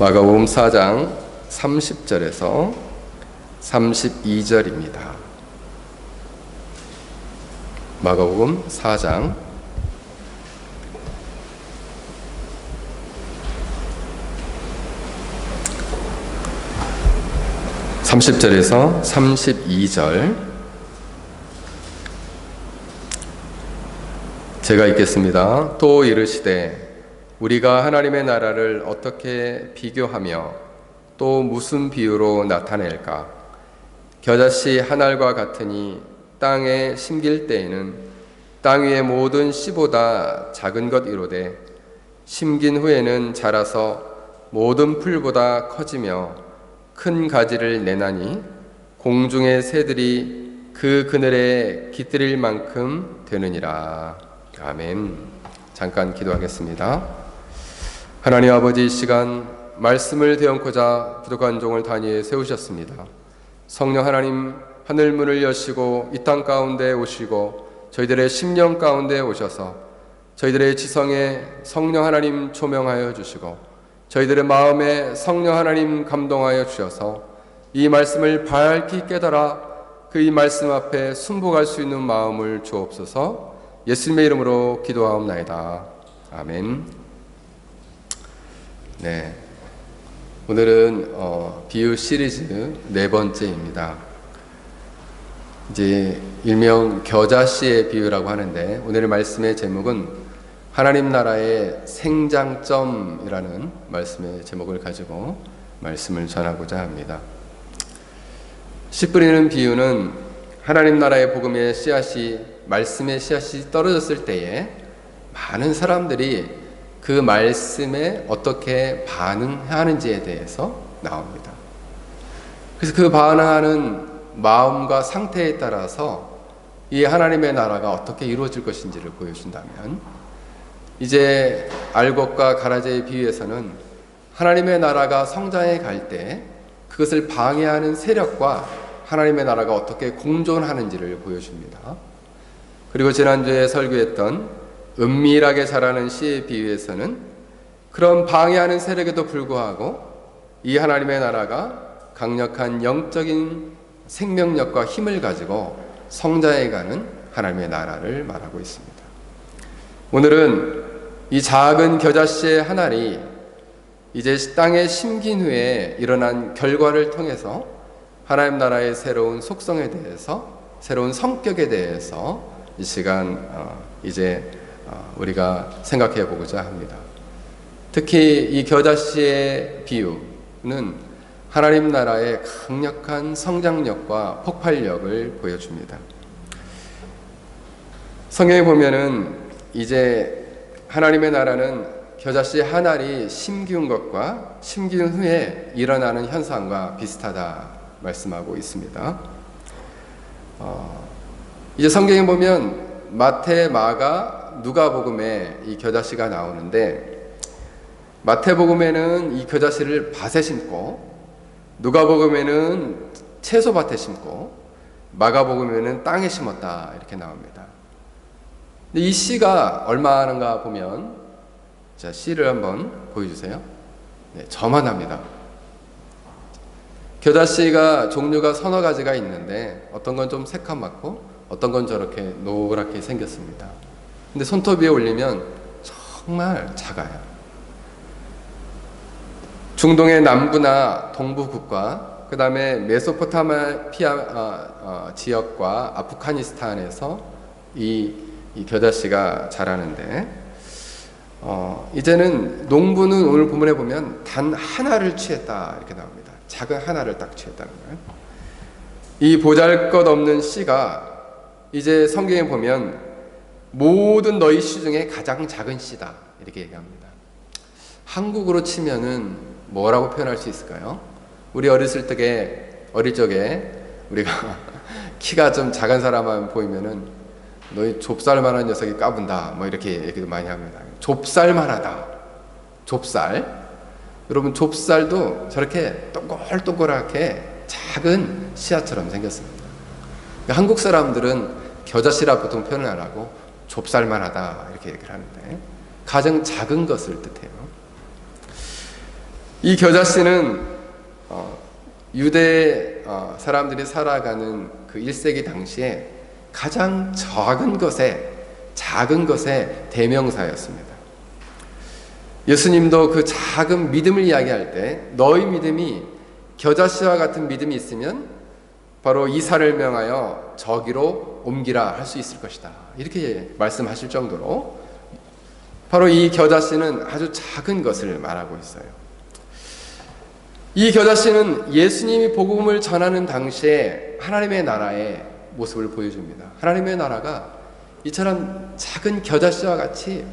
마가복음 4장 30절에서 32절입니다. 마가복음 4장 30절에서 32절 제가 읽겠습니다. 또 이르시되 우리가 하나님의 나라를 어떻게 비교하며 또 무슨 비유로 나타낼까? 겨자씨 한 알과 같으니 땅에 심길 때에는 땅 위의 모든 씨보다 작은 것 이로되 심긴 후에는 자라서 모든 풀보다 커지며 큰 가지를 내나니 공중의 새들이 그 그늘에 깃들일 만큼 되느니라. 아멘. 잠깐 기도하겠습니다. 하나님 아버지, 이 시간 말씀을 대언코자 부족한 종을 단위에 세우셨습니다. 성령 하나님, 하늘문을 여시고 이 땅 가운데 오시고 저희들의 심령 가운데 오셔서 저희들의 지성에 성령 하나님 조명하여 주시고 저희들의 마음에 성령 하나님 감동하여 주셔서 이 말씀을 밝히 깨달아 그 이 말씀 앞에 순복할 수 있는 마음을 주옵소서. 예수님의 이름으로 기도하옵나이다. 아멘. 네, 오늘은 비유 시리즈 네 번째입니다. 이제 일명 겨자씨의 비유라고 하는데 오늘의 말씀의 제목은 하나님 나라의 생장점이라는 말씀의 제목을 가지고 말씀을 전하고자 합니다. 씨 뿌리는 비유는 하나님 나라의 복음의 씨앗이, 말씀의 씨앗이 떨어졌을 때에 많은 사람들이 그 말씀에 어떻게 반응하는지에 대해서 나옵니다. 그래서 그 반응하는 마음과 상태에 따라서 이 하나님의 나라가 어떻게 이루어질 것인지를 보여준다면, 이제 알곡과 가라지의 비유에서는 하나님의 나라가 성장해 갈 때 그것을 방해하는 세력과 하나님의 나라가 어떻게 공존하는지를 보여줍니다. 그리고 지난주에 설교했던 은밀하게 자라는 씨의 비유에서는 그런 방해하는 세력에도 불구하고 이 하나님의 나라가 강력한 영적인 생명력과 힘을 가지고 성장해가는 하나님의 나라를 말하고 있습니다. 오늘은 이 작은 겨자씨의 한 알이 이제 땅에 심긴 후에 일어난 결과를 통해서 하나님 나라의 새로운 속성에 대해서, 새로운 성격에 대해서 이 시간 이제 우리가 생각해 보고자 합니다. 특히 이 겨자씨의 비유는 하나님 나라의 강력한 성장력과 폭발력을 보여줍니다. 성경에 보면은 이제 하나님의 나라는 겨자씨 한 알이 심기운 것과 심기운 후에 일어나는 현상과 비슷하다 말씀하고 있습니다. 이제 성경에 보면 마태, 마가, 누가복음에 이 겨자씨가 나오는데, 마태복음에는 이 겨자씨를 밭에 심고, 누가복음에는 채소밭에 심고, 마가복음에는 땅에 심었다 이렇게 나옵니다. 근데 이 씨가 얼마나가 보면, 자, 씨를 한번 보여주세요. 네, 저만합니다. 겨자씨가 종류가 서너 가지가 있는데 어떤 건 좀 새카맣고 어떤 건 저렇게 노랗게 생겼습니다. 근데 손톱 위에 올리면 정말 작아요. 중동의 남부나 동부 국가, 그 다음에 메소포타미아 지역과 아프가니스탄에서 이 겨자씨가 자라는데, 이제는 농부는 오늘 본문에 보면 단 하나를 취했다 이렇게 나옵니다. 작은 하나를 딱 취했다는 거예요. 이 보잘것없는 씨가 이제 성경에 보면 모든 너희 씨 중에 가장 작은 씨다 이렇게 얘기합니다. 한국으로 치면은 뭐라고 표현할 수 있을까요? 우리 어릴 적에 우리가 키가 좀 작은 사람만 보이면은 너희 좁쌀만한 녀석이 까분다 뭐 이렇게 얘기도 많이 합니다. 좁쌀만하다. 좁쌀. 여러분, 좁쌀도 저렇게 동글동글하게 작은 씨앗처럼 생겼습니다. 그러니까 한국 사람들은 겨자씨라 보통 표현을 안 하고 좁쌀만하다 이렇게 얘기를 하는데, 가장 작은 것을 뜻해요. 이 겨자씨는 유대 사람들이 살아가는 그 1세기 당시에 가장 작은 것의 대명사였습니다. 예수님도 그 작은 믿음을 이야기할 때 너희 믿음이 겨자씨와 같은 믿음이 있으면 바로 이 산을 명하여 저기로 옮기라 할 수 있을 것이다, 이렇게 말씀하실 정도로 바로 이 겨자씨는 아주 작은 것을 말하고 있어요. 이 겨자씨는 예수님이 복음을 전하는 당시에 하나님의 나라의 모습을 보여줍니다. 하나님의 나라가 이처럼 작은 겨자씨와 같이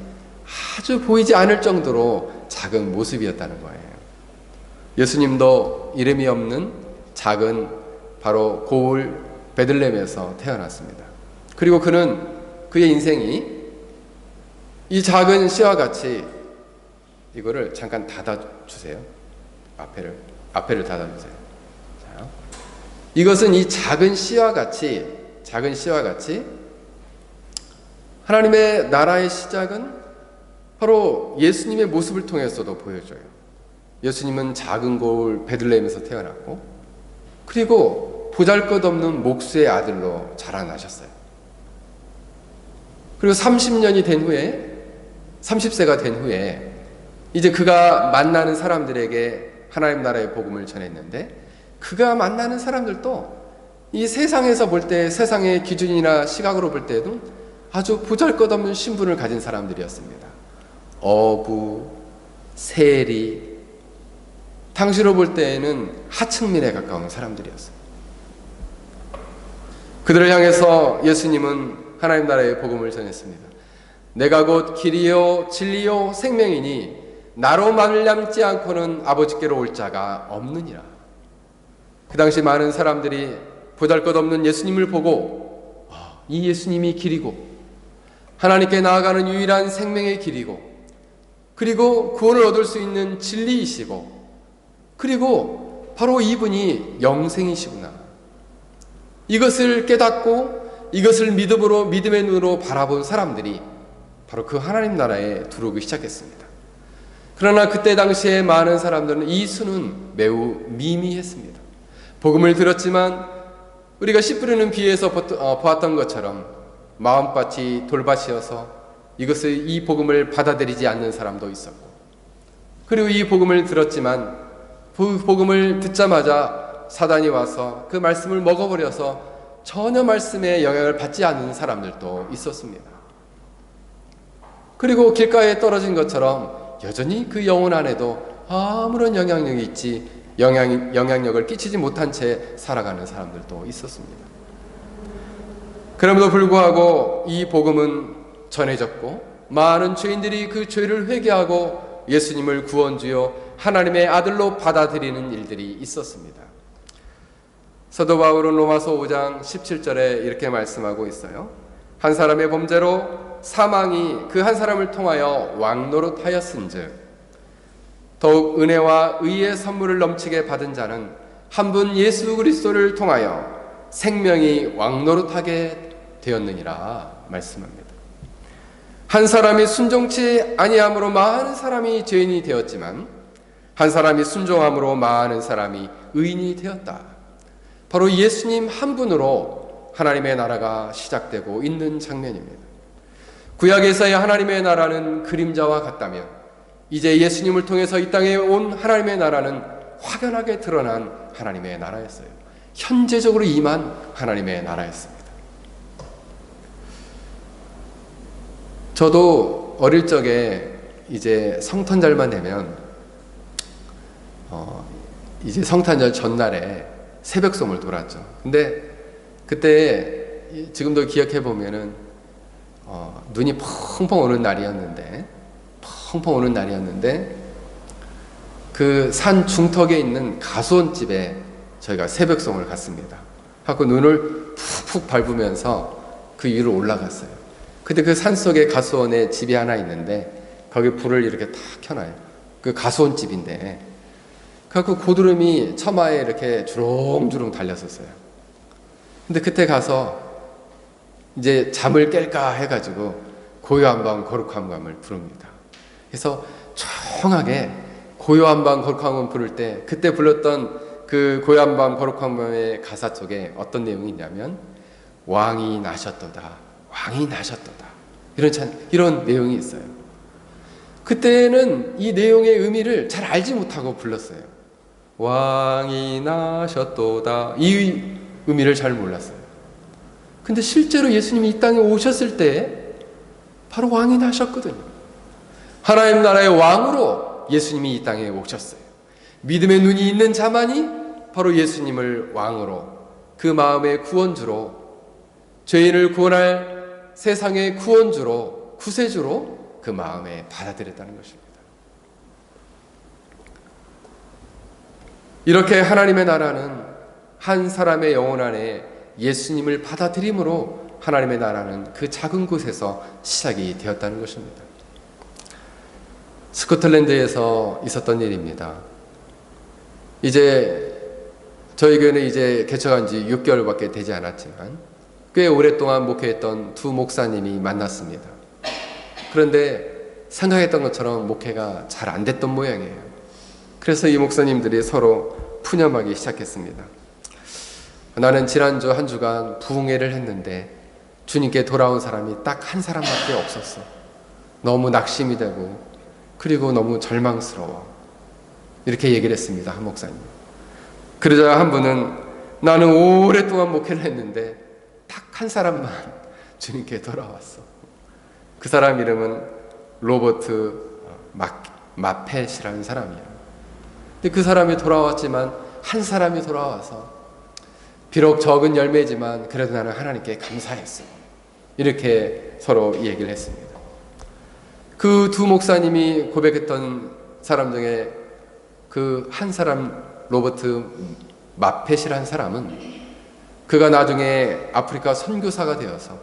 아주 보이지 않을 정도로 작은 모습이었다는 거예요. 예수님도 이름이 없는 작은 바로 고을 베들레헴에서 태어났습니다. 그리고 그의 인생이 이 작은 씨와 같이, 이거를 잠깐 닫아주세요. 앞에를 닫아주세요. 자, 이것은 이 작은 씨와 같이 하나님의 나라의 시작은 바로 예수님의 모습을 통해서도 보여줘요. 예수님은 작은 고을 베들레헴에서 태어났고, 그리고 보잘것없는 목수의 아들로 자라나셨어요. 그리고 30년이 된 후에, 30세가 된 후에 이제 그가 만나는 사람들에게 하나님 나라의 복음을 전했는데, 그가 만나는 사람들도 이 세상에서 볼 때, 세상의 기준이나 시각으로 볼 때도 아주 보잘것없는 신분을 가진 사람들이었습니다. 어부, 세리, 당시로 볼 때에는 하층민에 가까운 사람들이었어요. 그들을 향해서 예수님은 하나님 나라의 복음을 전했습니다. 내가 곧 길이요 진리요 생명이니 나로 말미암지 않고는 아버지께로 올 자가 없느니라. 그 당시 많은 사람들이 보잘것없는 예수님을 보고 이 예수님이 길이고 하나님께 나아가는 유일한 생명의 길이고, 그리고 구원을 얻을 수 있는 진리이시고, 그리고 바로 이분이 영생이시구나, 이것을 깨닫고 이것을 믿음의 눈으로 바라본 사람들이 바로 그 하나님 나라에 들어오기 시작했습니다. 그러나 그때 당시에 많은 사람들은 이 수는 매우 미미했습니다. 복음을 들었지만 우리가 씨 뿌리는 비에서 보았던 것처럼 마음밭이 돌밭이어서 이 복음을 받아들이지 않는 사람도 있었고, 그리고 이 복음을 들었지만 그 복음을 듣자마자 사단이 와서 그 말씀을 먹어버려서 전혀 말씀에 영향을 받지 않는 사람들도 있었습니다. 그리고 길가에 떨어진 것처럼 여전히 그 영혼 안에도 아무런 영향력을 끼치지 못한 채 살아가는 사람들도 있었습니다. 그럼에도 불구하고 이 복음은 전해졌고, 많은 죄인들이 그 죄를 회개하고 예수님을 구원주요 하나님의 아들로 받아들이는 일들이 있었습니다. 사도 바울은 로마서 5장 17절에 이렇게 말씀하고 있어요. 한 사람의 범죄로 사망이 그 한 사람을 통하여 왕노릇하였은즉 더욱 은혜와 의의 선물을 넘치게 받은 자는 한 분 예수 그리스도를 통하여 생명이 왕노릇하게 되었느니라 말씀합니다. 한 사람이 순종치 아니함으로 많은 사람이 죄인이 되었지만 한 사람이 순종함으로 많은 사람이 의인이 되었다. 바로 예수님 한 분으로 하나님의 나라가 시작되고 있는 장면입니다. 구약에서의 하나님의 나라는 그림자와 같다면 이제 예수님을 통해서 이 땅에 온 하나님의 나라는 확연하게 드러난 하나님의 나라였어요. 현재적으로 임한 하나님의 나라였습니다. 저도 어릴 적에 이제 성탄절만 되면 이제 성탄절 전날에 새벽송을 돌았죠. 근데 그때 지금도 기억해 보면은 눈이 펑펑 오는 날이었는데 그 산 중턱에 있는 가수원집에 저희가 새벽송을 갔습니다. 하고 눈을 푹푹 밟으면서 그 위로 올라갔어요. 근데 그 산속에 가수원에 집이 하나 있는데 거기 불을 이렇게 탁 켜놔요. 그 가수원집인데 그 고드름이 처마에 이렇게 주렁주렁 달렸었어요. 근데 그때 가서 이제 잠을 깰까 해가지고 고요한 밤 거룩한 밤을 부릅니다. 그래서 조용하게 고요한 밤 거룩한 밤 부를 때 그때 불렀던 그 고요한 밤 거룩한 밤의 가사 속에 어떤 내용이 있냐면 왕이 나셨도다, 왕이 나셨도다, 이런 내용이 있어요. 그때는 이 내용의 의미를 잘 알지 못하고 불렀어요. 왕이 나셨도다, 이 의미를 잘 몰랐어요. 근데 실제로 예수님이 이 땅에 오셨을 때 바로 왕이 나셨거든요. 하나님 나라의 왕으로 예수님이 이 땅에 오셨어요. 믿음의 눈이 있는 자만이 바로 예수님을 왕으로, 그 마음의 구원주로, 죄인을 구원할 세상의 구원주로, 구세주로 그 마음에 받아들였다는 것입니다. 이렇게 하나님의 나라는 한 사람의 영혼 안에 예수님을 받아들임으로 하나님의 나라는 그 작은 곳에서 시작이 되었다는 것입니다. 스코틀랜드에서 있었던 일입니다. 이제 저희 교회는 이제 개척한 지 6개월밖에 되지 않았지만 꽤 오랫동안 목회했던 두 목사님이 만났습니다. 그런데 생각했던 것처럼 목회가 잘 안 됐던 모양이에요. 그래서 이 목사님들이 서로 푸념하기 시작했습니다. 나는 지난주 한 주간 부흥회를 했는데 주님께 돌아온 사람이 딱 한 사람밖에 없었어. 너무 낙심이 되고 그리고 너무 절망스러워. 이렇게 얘기를 했습니다. 한 목사님. 그러자 한 분은 나는 오랫동안 목회를 했는데 딱 한 사람만 주님께 돌아왔어. 그 사람 이름은 로버트 마펫이라는 사람이에요. 근데 그 사람이 돌아왔지만 한 사람이 돌아와서 비록 적은 열매지만 그래도 나는 하나님께 감사했어. 이렇게 서로 얘기를 했습니다. 그 두 목사님이 고백했던 사람 중에 그 한 사람, 로버트 마펫이라는 사람은 그가 나중에 아프리카 선교사가 되어서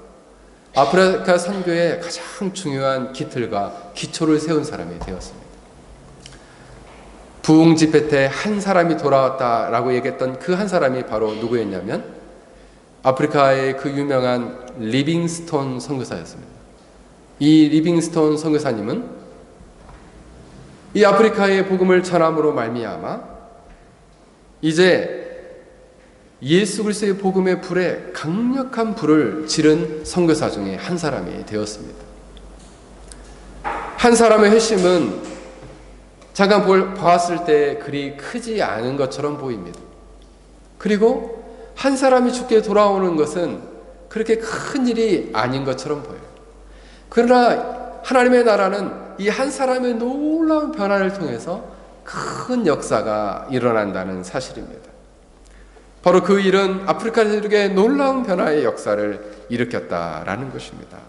아프리카 선교의 가장 중요한 기틀과 기초를 세운 사람이 되었습니다. 부흥 집회 때 한 사람이 돌아왔다라고 얘기했던 그 한 사람이 바로 누구였냐면 아프리카의 그 유명한 리빙스톤 선교사였습니다. 이 리빙스톤 선교사님은 이 아프리카의 복음을 전함으로 말미암아 이제 예수 그리스도의 복음의 불에 강력한 불을 지른 선교사 중에 한 사람이 되었습니다. 한 사람의 회심은 잠깐 봤을 때 그리 크지 않은 것처럼 보입니다. 그리고 한 사람이 죽게 돌아오는 것은 그렇게 큰 일이 아닌 것처럼 보여요. 그러나 하나님의 나라는 이 한 사람의 놀라운 변화를 통해서 큰 역사가 일어난다는 사실입니다. 바로 그 일은 아프리카 대륙의 놀라운 변화의 역사를 일으켰다라는 것입니다.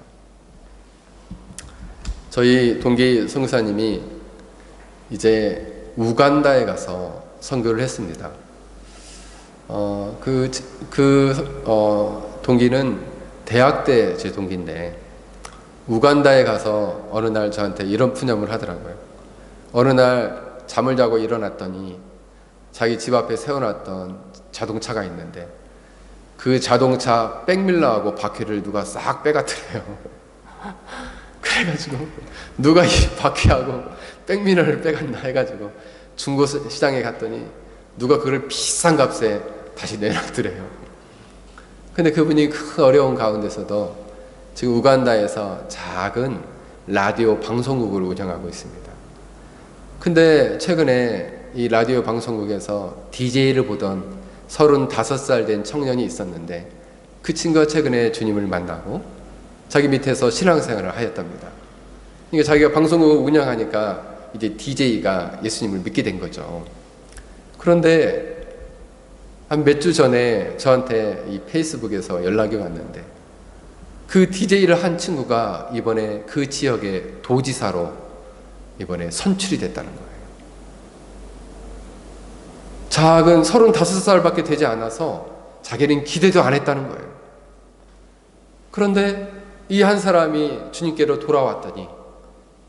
저희 동기 선교사님이 이제 우간다에 가서 선교를 했습니다. 동기는 대학 때 제 동기인데 우간다에 가서 어느 날 저한테 이런 푸념을 하더라고요. 어느 날 잠을 자고 일어났더니 자기 집 앞에 세워놨던 자동차가 있는데 그 자동차 백밀러하고 바퀴를 누가 싹 빼갔더래요. 그래가지고 누가 이 바퀴하고 백밀러를 빼갔나 해가지고 중고시장에 갔더니 누가 그걸 비싼 값에 다시 내놨더래요. 근데 그분이 큰 어려운 가운데서도 지금 우간다에서 작은 라디오 방송국을 운영하고 있습니다. 근데 최근에 이 라디오 방송국에서 DJ를 보던 35살 된 청년이 있었는데 그 친구가 최근에 주님을 만나고 자기 밑에서 신앙생활을 하였답니다. 그러니까 자기가 방송국을 운영하니까 이제 DJ가 예수님을 믿게 된 거죠. 그런데 한 몇 주 전에 저한테 이 페이스북에서 연락이 왔는데 그 DJ를 한 친구가 이번에 그 지역의 도지사로 이번에 선출이 됐다는 거예요. 작은 35살밖에 되지 않아서 자기는 기대도 안 했다는 거예요. 그런데 이 한 사람이 주님께로 돌아왔더니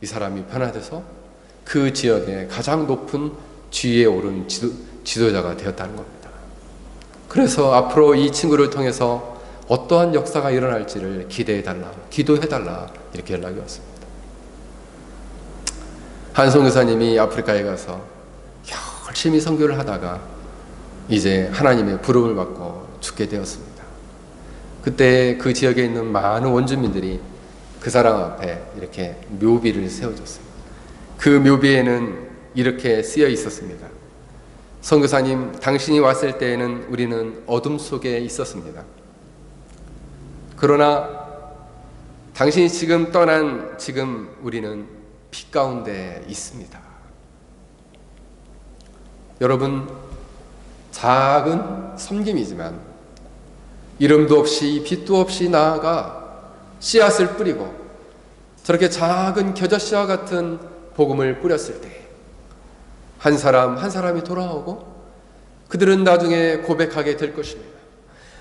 이 사람이 변화돼서 그 지역의 가장 높은 지위에 오른 지도자가 되었다는 겁니다. 그래서 앞으로 이 친구를 통해서 어떠한 역사가 일어날지를 기대해달라, 기도해달라 이렇게 연락이 왔습니다. 한 선교사님이 아프리카에 가서 열심히 선교를 하다가 이제 하나님의 부름을 받고 죽게 되었습니다. 그때 그 지역에 있는 많은 원주민들이 그 사람 앞에 이렇게 묘비를 세워줬어요. 그 묘비에는 이렇게 쓰여 있었습니다. 선교사님, 당신이 왔을 때에는 우리는 어둠 속에 있었습니다. 그러나 당신이 지금 떠난 지금 우리는 빛 가운데 있습니다. 여러분, 작은 섬김이지만 이름도 없이 빛도 없이 나아가 씨앗을 뿌리고 저렇게 작은 겨자씨와 같은 복음을 뿌렸을 때 한 사람 한 사람이 돌아오고 그들은 나중에 고백하게 될 것입니다.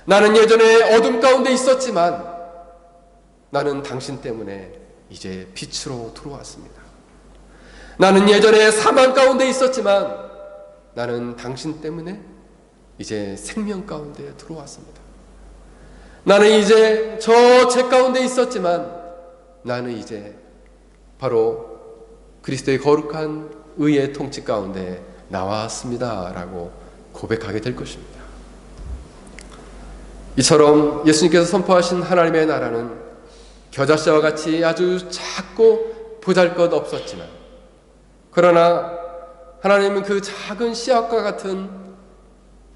나는 예전에 어둠 가운데 있었지만 나는 당신 때문에 이제 빛으로 들어왔습니다. 나는 예전에 사망 가운데 있었지만 나는 당신 때문에 이제 생명 가운데 들어왔습니다. 나는 이제 저 죄 가운데 있었지만 나는 이제 바로 그리스도의 거룩한 의의 통치 가운데 나왔습니다 라고 고백하게 될 것입니다. 이처럼 예수님께서 선포하신 하나님의 나라는 겨자씨와 같이 아주 작고 보잘것없었지만 그러나 하나님은 그 작은 씨앗과 같은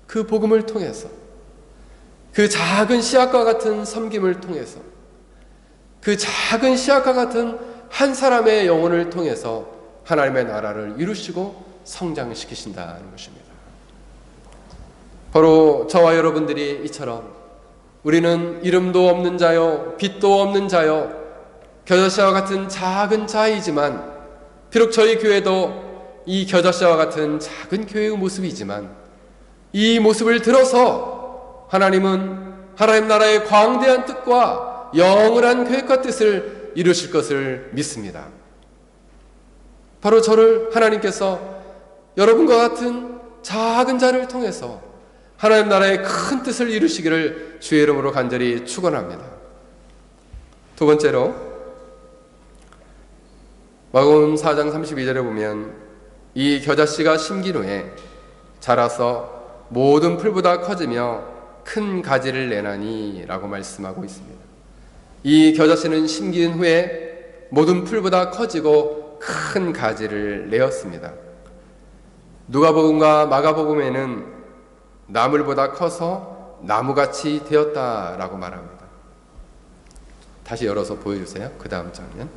그 복음을 통해서 그 작은 씨앗과 같은 섬김을 통해서 그 작은 씨앗과 같은 한 사람의 영혼을 통해서 하나님의 나라를 이루시고 성장시키신다는 것입니다. 바로 저와 여러분들이 이처럼 우리는 이름도 없는 자요, 빛도 없는 자요, 겨자씨와 같은 작은 자이지만 비록 저희 교회도 이 겨자씨와 같은 작은 교회의 모습이지만 이 모습을 들어서 하나님은 하나님 나라의 광대한 뜻과 영원한 계획과 뜻을 이루실 것을 믿습니다. 바로 저를 하나님께서 여러분과 같은 작은 자를 통해서 하나님 나라의 큰 뜻을 이루시기를 주의 이름으로 간절히 축원합니다. 두 번째로 마가복음 4장 32절에 보면 이 겨자씨가 심긴 후에 자라서 모든 풀보다 커지며 큰 가지를 내나니 라고 말씀하고 있습니다. 이 겨자씨는 심긴 후에 모든 풀보다 커지고 큰 가지를 내었습니다. 누가복음과 마가복음에는 나물보다 커서 나무같이 되었다라고 말합니다. 다시 열어서 보여주세요. 그 다음 장면.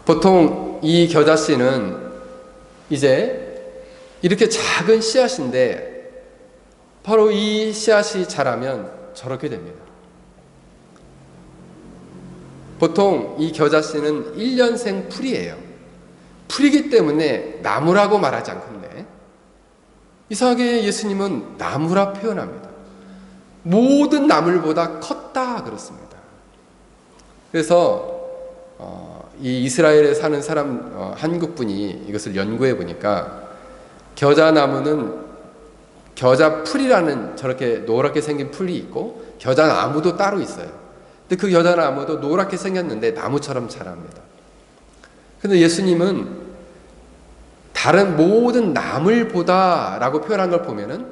보통 이 겨자씨는 이제 이렇게 작은 씨앗인데 바로 이 씨앗이 자라면 저렇게 됩니다. 보통 이 겨자씨는 1년생 풀이에요. 풀이기 때문에 나무라고 말하지 않건데 이상하게 예수님은 나무라 표현합니다. 모든 나물보다 컸다 그렇습니다. 그래서 이 이스라엘에 사는 사람 한국 분이 이것을 연구해 보니까 겨자나무는 겨자풀이라는 저렇게 노랗게 생긴 풀이 있고 겨자나무도 따로 있어요. 근데 그 겨자나무도 노랗게 생겼는데 나무처럼 자랍니다. 근데 예수님은 다른 모든 나물보다 라고 표현한 걸 보면은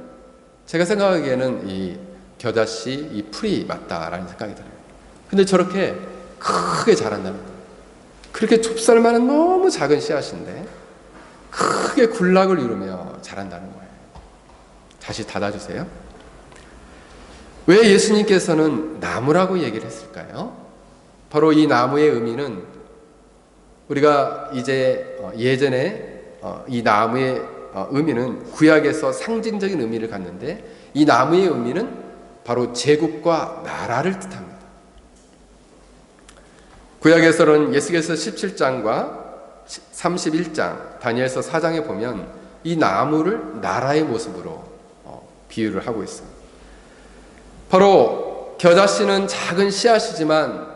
제가 생각하기에는 이 겨자씨, 이 풀이 맞다라는 생각이 들어요. 근데 저렇게 크게 자란다는 거예요. 그렇게 좁쌀만한 너무 작은 씨앗인데 크게 군락을 이루며 자란다는 거예요. 다시 닫아주세요. 왜 예수님께서는 나무라고 얘기를 했을까요? 바로 이 나무의 의미는 우리가 이제 예전에 이 나무의 의미는 구약에서 상징적인 의미를 갖는데 이 나무의 의미는 바로 제국과 나라를 뜻합니다. 구약에서는 예수께서 17장과 31장, 다니엘서 4장에 보면 이 나무를 나라의 모습으로 비유를 하고 있습니다. 바로 겨자씨는 작은 씨앗이지만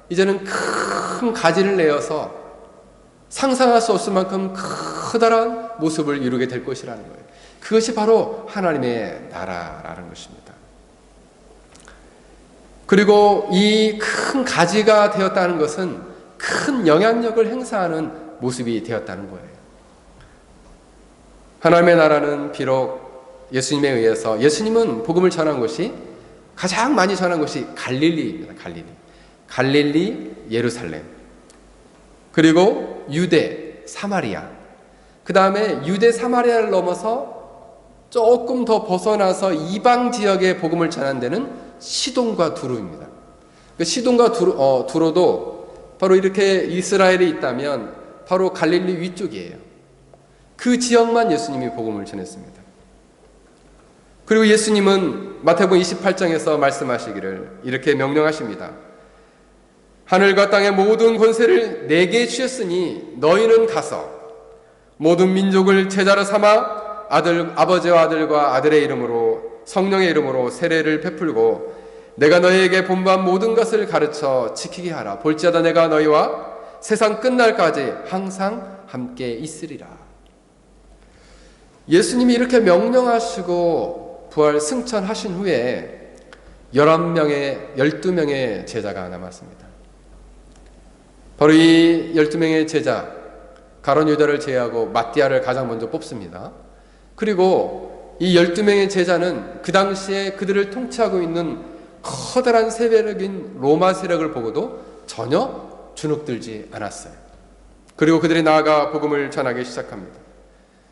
이제는 큰 가지를 내어서 상상할 수 없을 만큼 커다란 모습을 이루게 될 것이라는 거예요. 그것이 바로 하나님의 나라라는 것입니다. 그리고 이 큰 가지가 되었다는 것은 큰 영향력을 행사하는 모습이 되었다는 거예요. 하나님의 나라는 비록 예수님에 의해서, 예수님은 복음을 전한 곳이, 가장 많이 전한 곳이 갈릴리입니다. 갈릴리, 예루살렘, 그리고 유대, 사마리아, 그 다음에 유대 사마리아를 넘어서 조금 더 벗어나서 이방 지역에 복음을 전한 데는 시돈과 두로입니다. 시돈과 두로도 바로 이렇게 이스라엘에 있다면 바로 갈릴리 위쪽이에요. 그 지역만 예수님이 복음을 전했습니다. 그리고 예수님은 마태복음 28장에서 말씀하시기를 이렇게 명령하십니다. 하늘과 땅의 모든 권세를 내게 주셨으니 너희는 가서 모든 민족을 제자로 삼아 아버지와 아들과 아들의 이름으로 성령의 이름으로 세례를 베풀고 내가 너희에게 본받은 모든 것을 가르쳐 지키게 하라. 볼지어다 내가 너희와 세상 끝날까지 항상 함께 있으리라. 예수님이 이렇게 명령하시고 부활 승천하신 후에 12명의 제자가 남았습니다. 바로 이 12명의 제자, 가룟 유다를 제외하고 마띠아를 가장 먼저 뽑습니다. 그리고 이 12명의 제자는 그 당시에 그들을 통치하고 있는 커다란 세력인 로마 세력을 보고도 전혀 주눅들지 않았어요. 그리고 그들이 나아가 복음을 전하기 시작합니다.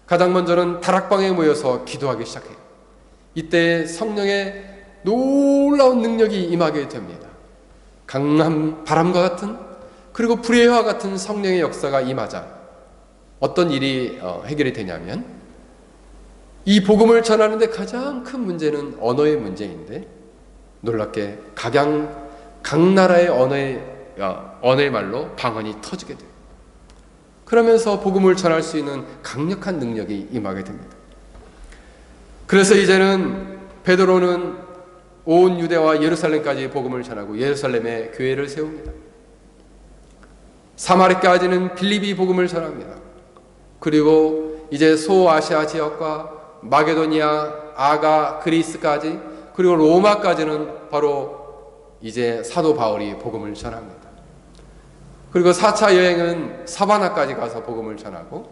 가장 먼저는 다락방에 모여서 기도하기 시작해요. 이때 성령의 놀라운 능력이 임하게 됩니다. 강한 바람과 같은, 그리고 불의 와 같은 성령의 역사가 임하자 어떤 일이 해결이 되냐면, 이 복음을 전하는데 가장 큰 문제는 언어의 문제인데, 놀랍게 각 나라의 언어의 말로 방언이 터지게 돼요. 그러면서 복음을 전할 수 있는 강력한 능력이 임하게 됩니다. 그래서 이제는 베드로는 온 유대와 예루살렘까지 복음을 전하고 예루살렘에 교회를 세웁니다. 사마리까지는 빌립이 복음을 전합니다. 그리고 이제 소아시아 지역과 마게도니아, 아가, 그리스까지, 그리고 로마까지는 바로 이제 사도 바울이 복음을 전합니다. 그리고 4차 여행은 사바나까지 가서 복음을 전하고,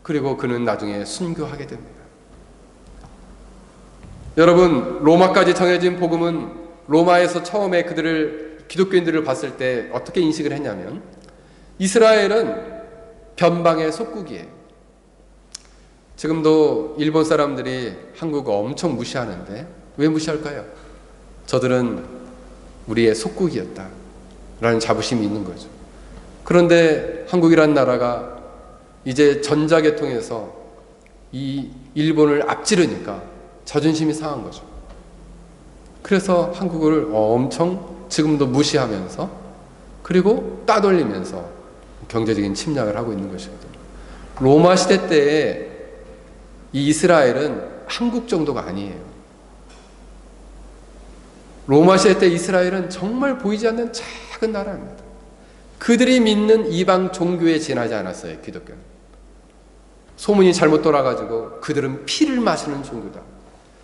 그리고 그는 나중에 순교하게 됩니다. 여러분, 로마까지 정해진 복음은 로마에서 처음에 기독교인들을 봤을 때 어떻게 인식을 했냐면, 이스라엘은 변방의 속국이에요. 지금도 일본 사람들이 한국어 엄청 무시하는데 왜 무시할까요? 저들은 우리의 속국이었다 라는 자부심이 있는 거죠. 그런데 한국이라는 나라가 이제 전자계통에서 이 일본을 앞지르니까 자존심이 상한 거죠. 그래서 한국을 엄청 지금도 무시하면서, 그리고 따돌리면서 경제적인 침략을 하고 있는 것이거든요. 로마 시대 때에 이 이스라엘은 한국 정도가 아니에요. 로마 시대 때 이스라엘은 정말 보이지 않는 작은 나라입니다. 그들이 믿는 이방 종교에 지나지 않았어요. 기독교는. 소문이 잘못 돌아가지고 그들은 피를 마시는 종교다,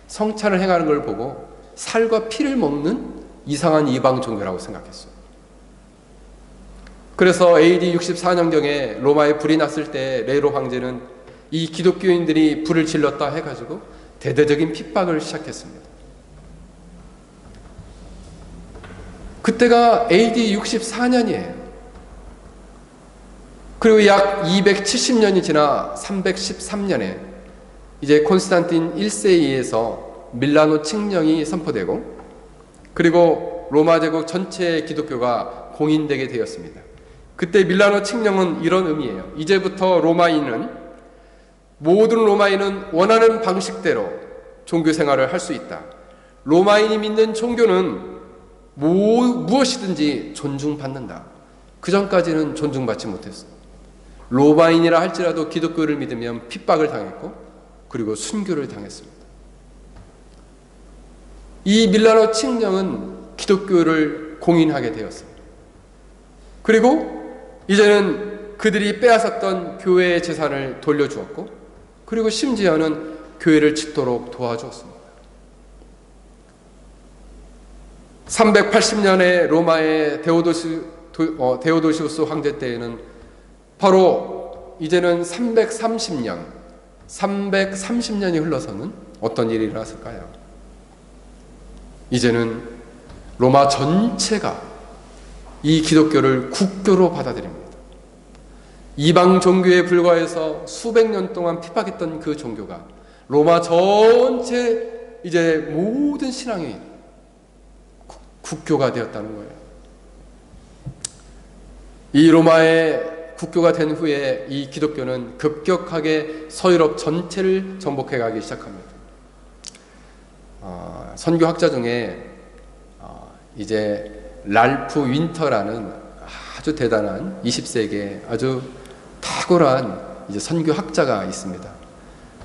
성찬을 행하는 걸 보고 살과 피를 먹는 이상한 이방 종교라고 생각했어요. 그래서 AD 64년경에 로마에 불이 났을 때 네로 황제는 이 기독교인들이 불을 질렀다 해가지고 대대적인 핍박을 시작했습니다. 그때가 AD 64년이에요. 그리고 약 270년이 지나 313년에 이제 콘스탄틴 1세에 의해서 밀라노 칙령이 선포되고, 그리고 로마 제국 전체의 기독교가 공인되게 되었습니다. 그때 밀라노 칙령은 이런 의미예요. 이제부터 모든 로마인은 원하는 방식대로 종교 생활을 할 수 있다. 로마인이 믿는 종교는 무엇이든지 존중받는다. 그 전까지는 존중받지 못했어요. 로마인이라 할지라도 기독교를 믿으면 핍박을 당했고, 그리고 순교를 당했습니다. 이 밀라노 칙령은 기독교를 공인하게 되었습니다. 그리고 이제는 그들이 빼앗았던 교회의 재산을 돌려주었고, 그리고 심지어는 교회를 짓도록 도와주었습니다. 380년에 로마의 데오도시우스 황제 때에는 바로 이제는 330년, 330년이 흘러서는 어떤 일이 일어났을까요? 이제는 로마 전체가 이 기독교를 국교로 받아들입니다. 이방 종교에 불과해서 수백 년 동안 핍박했던 그 종교가 로마 전체 이제 모든 신앙이 국교가 되었다는 거예요. 이 로마의 국교가 된 후에 이 기독교는 급격하게 서유럽 전체를 정복해 가기 시작합니다. 선교학자 중에 이제 랄프 윈터라는 아주 대단한 20세기에 아주 탁월한 이제 선교학자가 있습니다.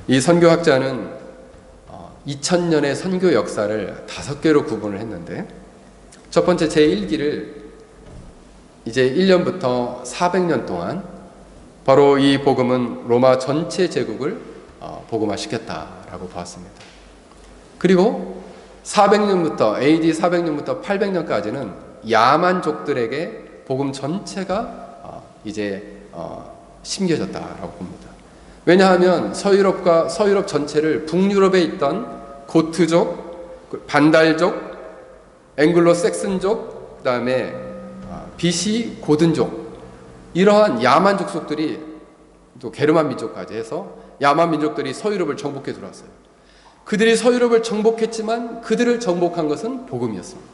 이 선교학자는 2000년의 선교 역사를 5개로 구분을 했는데, 첫 번째 제1기를 이제 1년부터 400년 동안 바로 이 복음은 로마 전체 제국을 복음화시켰다라고 보았습니다. 그리고 400년부터 AD 400년부터 800년까지는 야만족들에게 복음 전체가 이제 심겨졌다라고 봅니다. 왜냐하면 서유럽 전체를 북유럽에 있던 고트족, 반달족, 앵글로 섹슨족, 그다음에 BC 고든족, 이러한 야만 족속들이 또 게르만 민족까지 해서 야만 민족들이 서유럽을 정복해 들어왔어요. 그들이 서유럽을 정복했지만 그들을 정복한 것은 복음이었습니다.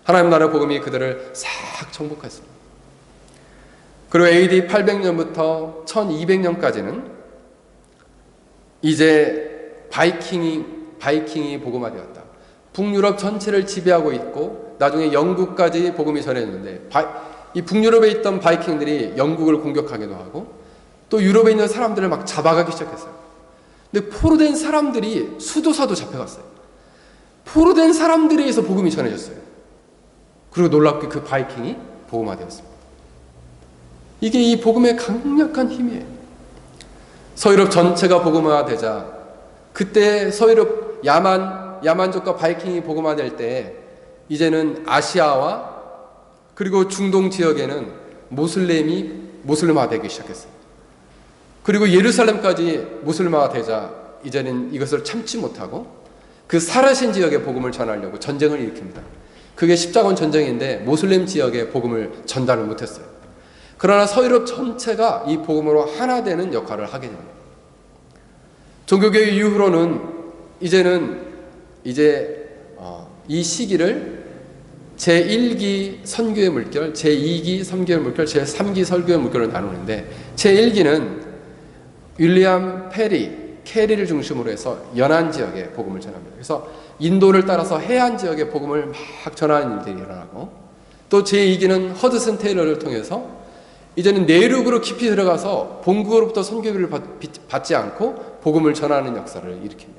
하나님 나라 복음이 그들을 싹 정복했습니다. 그리고 AD 800년부터 1200년까지는 이제 바이킹이 복음화되었다. 북유럽 전체를 지배하고 있고 나중에 영국까지 복음이 전해졌는데, 이 북유럽에 있던 바이킹들이 영국을 공격하기도 하고 또 유럽에 있는 사람들을 막 잡아가기 시작했어요. 근데 포로된 사람들이 수도사도 잡혀갔어요. 포로된 사람들에 의해서 복음이 전해졌어요. 그리고 놀랍게 그 바이킹이 복음화되었습니다. 이게 이 복음의 강력한 힘이에요. 서유럽 전체가 복음화되자, 그때 서유럽 야만족과 바이킹이 복음화될 때 이제는 아시아와 그리고 중동 지역에는 모슬림화되기 시작했어요. 그리고 예루살렘까지 모슬림화되자 이제는 이것을 참지 못하고 그 사라신 지역에 복음을 전하려고 전쟁을 일으킵니다. 그게 십자군 전쟁인데 모슬림 지역에 복음을 전달을 못했어요. 그러나 서유럽 전체가 이 복음으로 하나 되는 역할을 하게 됩니다. 종교개혁 이후로는 이제 이 시기를 제1기 선교의 물결, 제2기 선교의 물결, 제3기 설교의 물결로 나누는데, 제1기는 윌리엄 캐리를 중심으로 해서 연안 지역에 복음을 전합니다. 그래서 인도를 따라서 해안 지역에 복음을 막 전하는 일들이 일어나고, 또 제2기는 허드슨 테일러를 통해서 이제는 내륙으로 깊이 들어가서 본국으로부터 선교비를 받지 않고 복음을 전하는 역사를 일으킵니다.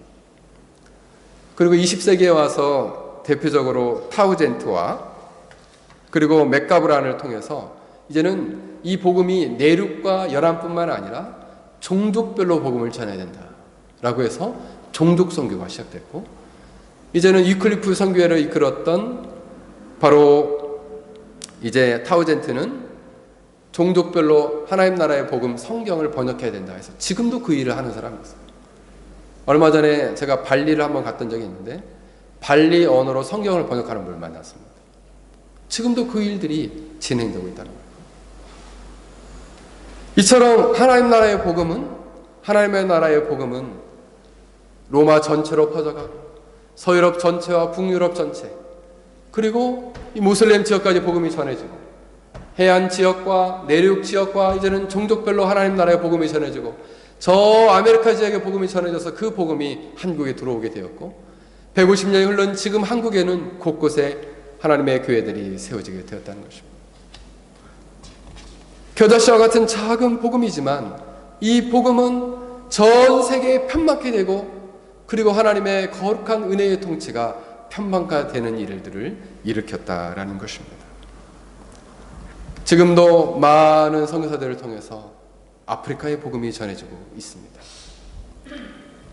그리고 20세기에 와서 대표적으로 타우젠트와 그리고 맥가브란을 통해서 이제는 이 복음이 내륙과 연안뿐만 아니라 종족별로 복음을 전해야 된다라고 해서 종족 선교가 시작됐고, 이제는 위클리프 선교회를 이끌었던 바로 이제 타우젠트는 종족별로 하나님 나라의 복음 성경을 번역해야 된다 해서 지금도 그 일을 하는 사람이 있어요. 얼마 전에 제가 발리를 한번 갔던 적이 있는데 발리 언어로 성경을 번역하는 분을 만났습니다. 지금도 그 일들이 진행되고 있다는 거예요. 이처럼 하나님의 나라의 복음은 로마 전체로 퍼져가고 서유럽 전체와 북유럽 전체, 그리고 이 모슬렘 지역까지 복음이 전해지고 해안 지역과 내륙 지역과 이제는 종족별로 하나님 나라의 복음이 전해지고 저 아메리카 지역에 복음이 전해져서 그 복음이 한국에 들어오게 되었고, 150년이 흘른 지금 한국에는 곳곳에 하나님의 교회들이 세워지게 되었다는 것입니다. 겨자씨와 같은 작은 복음이지만 이 복음은 전 세계에 편막게 되고, 그리고 하나님의 거룩한 은혜의 통치가 편방화되는 일들을 일으켰다라는 것입니다. 지금도 많은 선교사들을 통해서 아프리카의 복음이 전해지고 있습니다.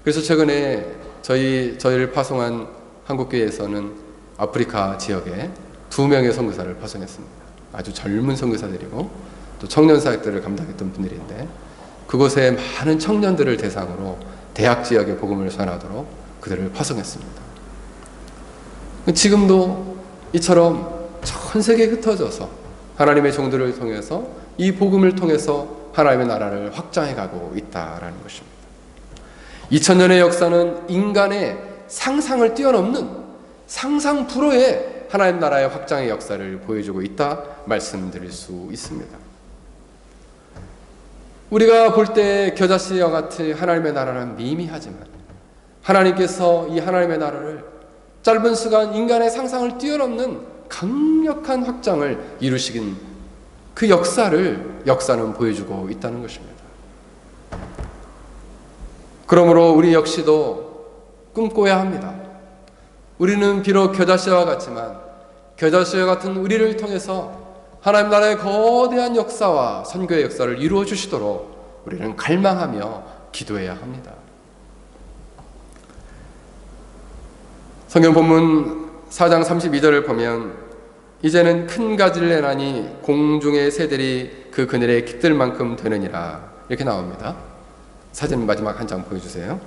그래서 최근에 저희를 파송한 한국교회에서는 아프리카 지역에 2명의 선교사를 파송했습니다. 아주 젊은 선교사들이고 또 청년 사역들을 감당했던 분들인데, 그곳에 많은 청년들을 대상으로 대학 지역에 복음을 전하도록 그들을 파송했습니다. 지금도 이처럼 전 세계에 흩어져서 하나님의 종들을 통해서 이 복음을 통해서 하나님의 나라를 확장해 가고 있다라는 것입니다. 2000년의 역사는 인간의 상상을 뛰어넘는 상상 불허의 하나님 나라의 확장의 역사를 보여주고 있다 말씀드릴 수 있습니다. 우리가 볼 때 겨자씨와 같은 하나님의 나라는 미미하지만 하나님께서 이 하나님의 나라를 짧은 시간 인간의 상상을 뛰어넘는 강력한 확장을 이루시긴 그 역사는 보여주고 있다는 것입니다. 그러므로 우리 역시도 꿈꿔야 합니다. 우리는 비록 겨자씨와 같지만 겨자씨와 같은 우리를 통해서 하나님 나라의 거대한 역사와 선교의 역사를 이루어 주시도록 우리는 갈망하며 기도해야 합니다. 성경 본문 4장 32절을 보면 이제는 큰 가지를 내나니 공중의 새들이 그 그늘에 깃들 만큼 되느니라 이렇게 나옵니다. 사진 마지막 한 장 보여주세요.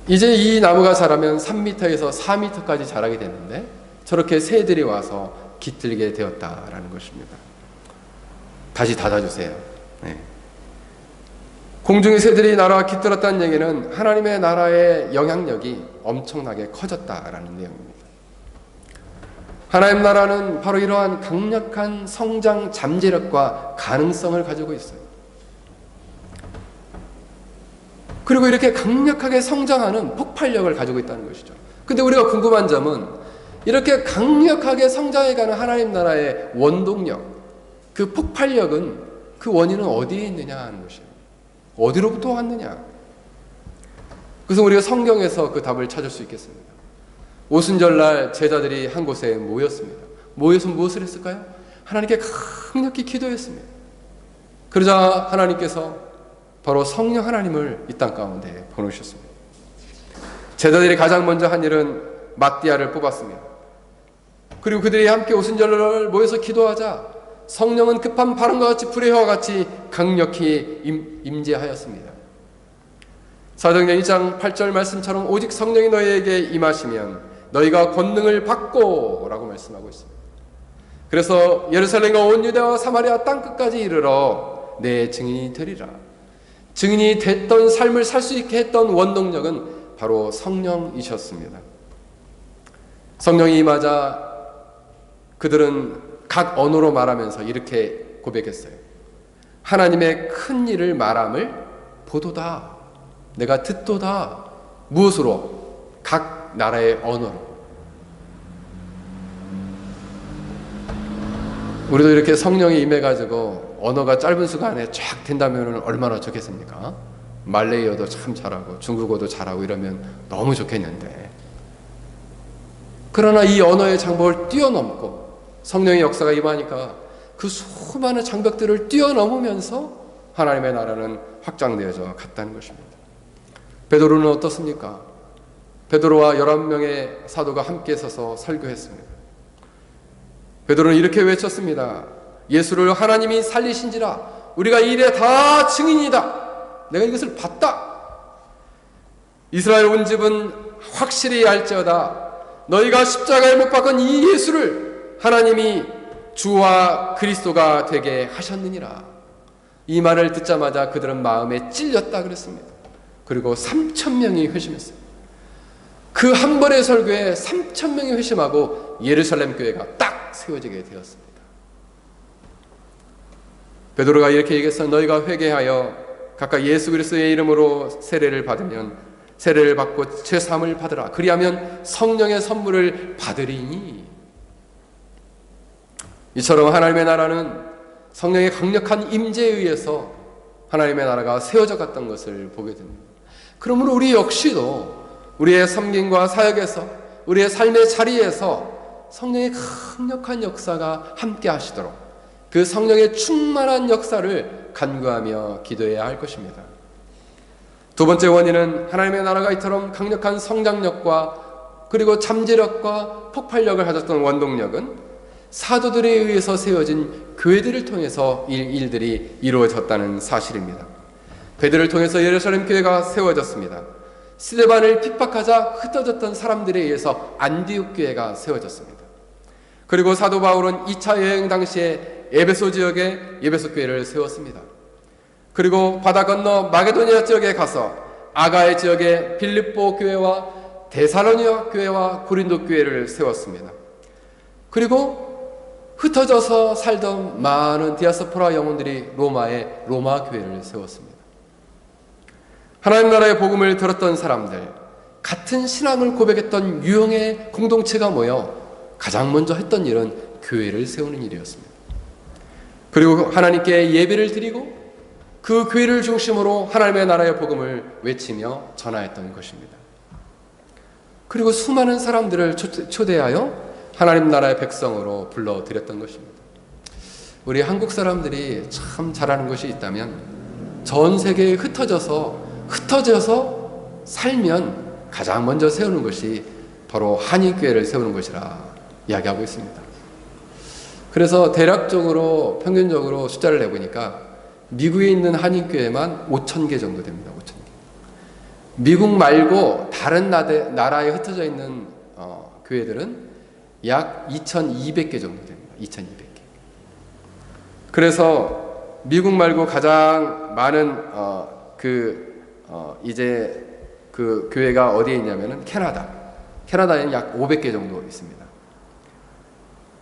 이제 이 나무가 자라면 3m에서 4m까지 자라게 되는데 저렇게 새들이 와서 깃들게 되었다라는 것입니다. 다시 닫아주세요. 네. 공중의 새들이 날아와 깃들었다는 얘기는 하나님의 나라의 영향력이 엄청나게 커졌다라는 내용입니다. 하나님 나라는 바로 이러한 강력한 성장 잠재력과 가능성을 가지고 있어요. 그리고 이렇게 강력하게 성장하는 폭발력을 가지고 있다는 것이죠. 근데 우리가 궁금한 점은 이렇게 강력하게 성장해가는 하나님 나라의 원동력, 그 폭발력은 그 원인은 어디에 있느냐 하는 것이에요. 어디로부터 왔느냐. 그래서 우리가 성경에서 그 답을 찾을 수 있겠습니다. 오순절날 제자들이 한 곳에 모였습니다. 모여서 무엇을 했을까요? 하나님께 강력히 기도했습니다. 그러자 하나님께서 바로 성령 하나님을 이 땅 가운데 보내셨습니다. 제자들이 가장 먼저 한 일은 마띠아를 뽑았습니다. 그리고 그들이 함께 오순절날 모여서 기도하자 성령은 급한 바람과 같이 불의 혀와 같이 강력히 임재하였습니다. 사도행전 2장 8절 말씀처럼 오직 성령이 너희에게 임하시면 너희가 권능을 받고 라고 말씀하고 있습니다. 그래서 예루살렘과 온 유대와 사마리아 땅끝까지 이르러 내 증인이 되리라. 증인이 됐던 삶을 살 수 있게 했던 원동력은 바로 성령이셨습니다. 성령이 임하자 그들은 각 언어로 말하면서 이렇게 고백했어요. 하나님의 큰 일을 말함을 보도다. 내가 듣도다. 무엇으로? 각 나라의 언어로. 우리도 이렇게 성령이 임해가지고 언어가 짧은 시간에 쫙 된다면 얼마나 좋겠습니까? 말레이어도 참 잘하고 중국어도 잘하고 이러면 너무 좋겠는데, 그러나 이 언어의 장벽을 뛰어넘고 성령의 역사가 임하니까 그 수많은 장벽들을 뛰어넘으면서 하나님의 나라는 확장되어져 갔다는 것입니다. 베드로는 어떻습니까? 베드로와 11명의 사도가 함께 서서 설교했습니다. 베드로는 이렇게 외쳤습니다. 예수를 하나님이 살리신지라 우리가 이 일에 다 증인이다. 내가 이것을 봤다. 이스라엘 온 집은 확실히 알지어다. 너희가 십자가에 못 박은 이 예수를 하나님이 주와 그리스도가 되게 하셨느니라. 이 말을 듣자마자 그들은 마음에 찔렸다 그랬습니다. 그리고 3,000명이 회심했어요. 그 한 번의 설교에 3,000명이 회심하고 예루살렘 교회가 딱 세워지게 되었습니다. 베드로가 이렇게 얘기했어. 너희가 회개하여 각각 예수 그리스도의 이름으로 세례를 받으면 세례를 받고 죄사함을 받으라. 그리하면 성령의 선물을 받으리니. 이처럼 하나님의 나라는 성령의 강력한 임재에 의해서 하나님의 나라가 세워져 갔던 것을 보게 됩니다. 그러므로 우리 역시도 우리의 섬김과 사역에서 우리의 삶의 자리에서 성령의 강력한 역사가 함께 하시도록 그 성령의 충만한 역사를 간구하며 기도해야 할 것입니다. 두 번째 원인은 하나님의 나라가 이처럼 강력한 성장력과 그리고 잠재력과 폭발력을 가졌던 원동력은 사도들에 의해서 세워진 교회들을 통해서 일들이 이루어졌다는 사실입니다. 베드로를 통해서 예루살렘 교회가 세워졌습니다. 스데반을 핍박하자 흩어졌던 사람들에 의해서 안디옥 교회가 세워졌습니다. 그리고 사도 바울은 2차 여행 당시에 에베소 지역에 에베소 교회를 세웠습니다. 그리고 바다 건너 마게도니아 지역에 가서 아가야 지역에 빌립보 교회와 데살로니가 교회와 고린도 교회를 세웠습니다. 그리고 흩어져서 살던 많은 디아스포라 영혼들이 로마에 로마 교회를 세웠습니다. 하나님 나라의 복음을 들었던 사람들, 같은 신앙을 고백했던 유형의 공동체가 모여 가장 먼저 했던 일은 교회를 세우는 일이었습니다. 그리고 하나님께 예배를 드리고 그 교회를 중심으로 하나님의 나라의 복음을 외치며 전하였던 것입니다. 그리고 수많은 사람들을 초대하여 하나님 나라의 백성으로 불러들였던 것입니다. 우리 한국 사람들이 참 잘하는 것이 있다면 전 세계에 흩어져서 살면 가장 먼저 세우는 것이 바로 한인교회를 세우는 것이라 이야기하고 있습니다. 그래서 대략적으로 평균적으로 숫자를 내보니까 미국에 있는 한인교회만 5,000개 정도 됩니다. 5,000개. 미국 말고 다른 나라에 흩어져 있는 교회들은 약 2,200개 정도 됩니다. 2,200개. 그래서 미국 말고 가장 많은 이제 그 교회가 어디에 있냐면은 캐나다에는 약 500개 정도 있습니다.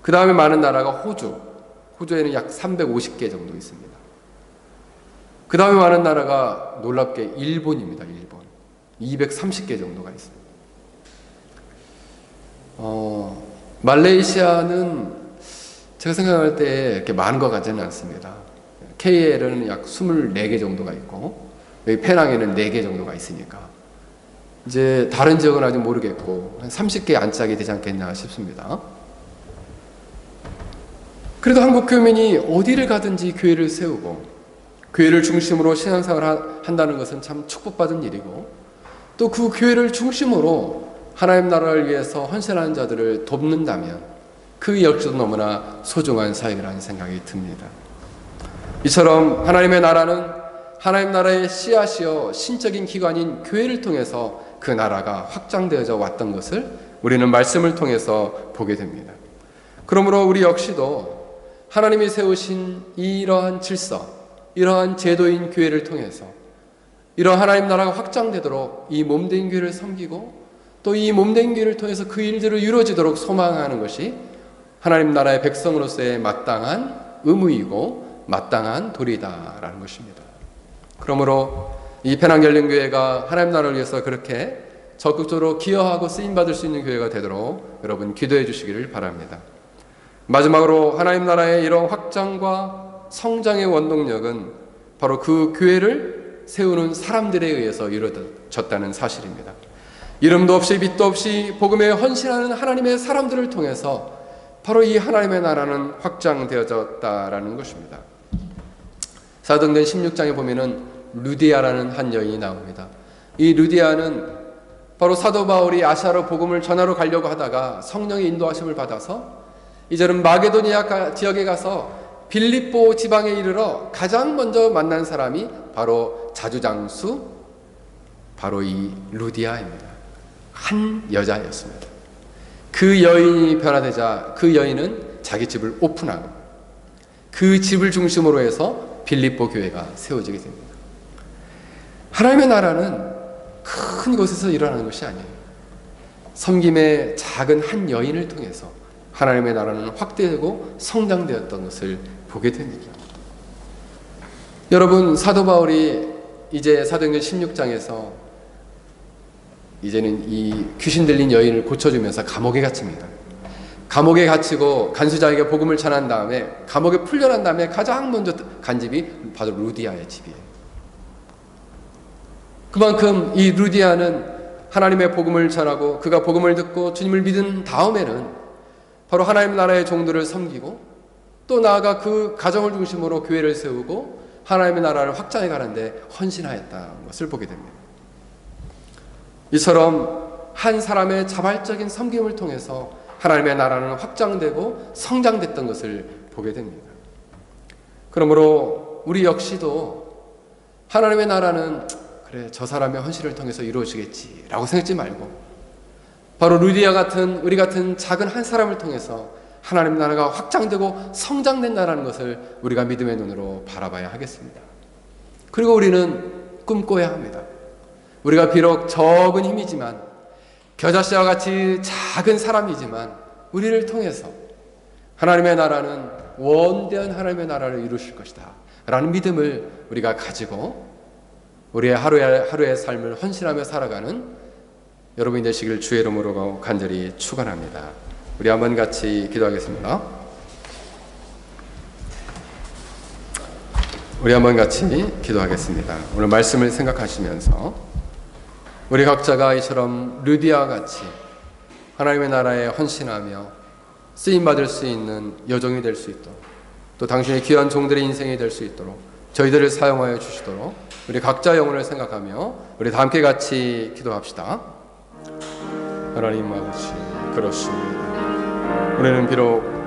그 다음에 많은 나라가 호주에는 약 350개 정도 있습니다. 그 다음에 많은 나라가 놀랍게 일본입니다. 일본 230개 정도가 있습니다. 말레이시아는 제가 생각할 때 이렇게 많은 것 같지는 않습니다. KL은 약 24개 정도가 있고 여기 페낭에는 4개 정도가 있으니까 이제 다른 지역은 아직 모르겠고 한 30개 안짝이 되지 않겠나 싶습니다. 그래도 한국 교민이 어디를 가든지 교회를 세우고 교회를 중심으로 신앙생활을 한다는 것은 참 축복받은 일이고 또 그 교회를 중심으로 하나님 나라를 위해서 헌신하는 자들을 돕는다면 그 역시도 너무나 소중한 사역이라는 생각이 듭니다. 이처럼 하나님의 나라는 하나님 나라의 씨앗이요 신적인 기관인 교회를 통해서 그 나라가 확장되어져 왔던 것을 우리는 말씀을 통해서 보게 됩니다. 그러므로 우리 역시도 하나님이 세우신 이러한 질서, 이러한 제도인 교회를 통해서 이러한 하나님 나라가 확장되도록 이 몸된 교회를 섬기고 또 이 몸된 교회를 통해서 그 일들을 이루어지도록 소망하는 것이 하나님 나라의 백성으로서의 마땅한 의무이고 마땅한 도리다라는 것입니다. 그러므로 이 페낭겔림교회가 하나님 나라를 위해서 그렇게 적극적으로 기여하고 쓰임받을 수 있는 교회가 되도록 여러분 기도해 주시기를 바랍니다. 마지막으로 하나님 나라의 이런 확장과 성장의 원동력은 바로 그 교회를 세우는 사람들에 의해서 이루어졌다는 사실입니다. 이름도 없이 빛도 없이 복음에 헌신하는 하나님의 사람들을 통해서 바로 이 하나님의 나라는 확장되어졌다라는 것입니다. 사도행전 16장에 보면은 루디아라는 한 여인이 나옵니다. 이 루디아는 바로 사도 바울이 아시아로 복음을 전하러 가려고 하다가 성령의 인도하심을 받아서 이제는 마게도니아 지역에 가서 빌립보 지방에 이르러 가장 먼저 만난 사람이 바로 자주장수 바로 이 루디아입니다. 한 여자였습니다. 그 여인이 변화되자 그 여인은 자기 집을 오픈하고 그 집을 중심으로 해서 빌립보 교회가 세워지게 됩니다. 하나님의 나라는 큰 곳에서 일어나는 것이 아니에요. 섬김의 작은 한 여인을 통해서 하나님의 나라는 확대되고 성장되었던 것을 보게 됩니다. 여러분, 사도 바울이 이제 사도행전 16장에서 이제는 이 귀신 들린 여인을 고쳐주면서 감옥에 갇힙니다. 감옥에 갇히고 간수장에게 복음을 전한 다음에 감옥에 풀려난 다음에 가장 먼저 간 집이 바로 루디아의 집이에요. 그만큼 이 루디아는 하나님의 복음을 전하고 그가 복음을 듣고 주님을 믿은 다음에는 바로 하나님 나라의 종들을 섬기고 또 나아가 그 가정을 중심으로 교회를 세우고 하나님의 나라를 확장해 가는데 헌신하였다는 것을 보게 됩니다. 이처럼 한 사람의 자발적인 섬김을 통해서 하나님의 나라는 확장되고 성장됐던 것을 보게 됩니다. 그러므로 우리 역시도 하나님의 나라는 그래 저 사람의 헌신을 통해서 이루어지겠지라고 생각지 말고 바로 루디아 같은 우리 같은 작은 한 사람을 통해서 하나님 나라가 확장되고 성장된다는 것을 우리가 믿음의 눈으로 바라봐야 하겠습니다. 그리고 우리는 꿈꿔야 합니다. 우리가 비록 적은 힘이지만 겨자씨와 같이 작은 사람이지만 우리를 통해서 하나님의 나라는 원대한 하나님의 나라를 이루실 것이다 라는 믿음을 우리가 가지고 우리의 하루의 삶을 헌신하며 살아가는 여러분이 되시길 주의 이름으로 간절히 축원합니다. 우리 한번 같이 기도하겠습니다. 우리 한번 같이 기도하겠습니다. 오늘 말씀을 생각하시면서 우리 각자가 이처럼 루디아와 같이 하나님의 나라에 헌신하며 쓰임받을 수 있는 여종이 될 수 있도록 또 당신의 귀한 종들의 인생이 될 수 있도록 저희들을 사용하여 주시도록 우리 각자 영혼을 생각하며 우리 다 함께 같이 기도합시다. 하나님 아버지, 그렇습니다. 우리는 비록